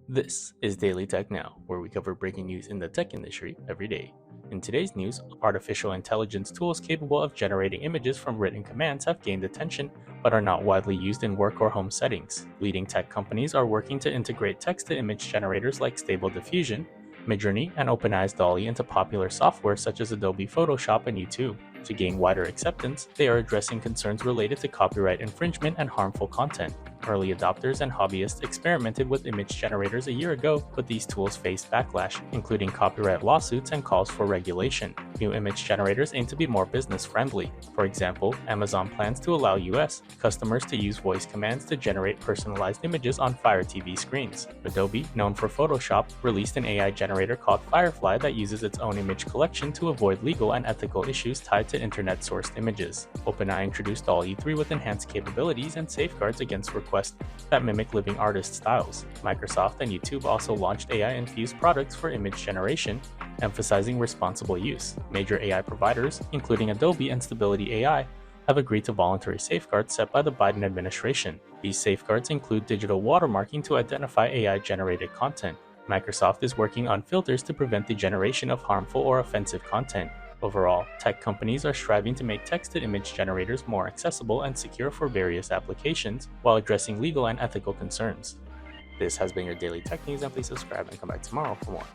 This is Daily Tech Now, where we cover breaking news in the tech industry every day. In today's news, artificial intelligence tools capable of generating images from written commands have gained attention but are not widely used in work or home settings. Leading tech companies are working to integrate text-to-image generators like Stable Diffusion, Midjourney, and OpenAI's DALL-E into popular software such as Adobe Photoshop and YouTube. To gain wider acceptance, they are addressing concerns related to copyright infringement and harmful content. Early adopters and hobbyists experimented with image generators a year ago, but these tools faced backlash, including copyright lawsuits and calls for regulation. New image generators aim to be more business-friendly. For example, Amazon plans to allow US customers to use voice commands to generate personalized images on Fire TV screens. Adobe, known for Photoshop, released an AI generator called Firefly that uses its own image collection to avoid legal and ethical issues tied to internet-sourced images. OpenAI introduced DALL-E 3 with enhanced capabilities and safeguards against requests that mimic living artist styles. Microsoft and YouTube also launched AI-infused products for image generation, emphasizing responsible use. Major AI providers, including Adobe and Stability AI, have agreed to voluntary safeguards set by the Biden administration. These safeguards include digital watermarking to identify AI-generated content. Microsoft is working on filters to prevent the generation of harmful or offensive content. Overall, tech companies are striving to make text-to-image generators more accessible and secure for various applications while addressing legal and ethical concerns. This has been your daily tech news, and please subscribe and come back tomorrow for more.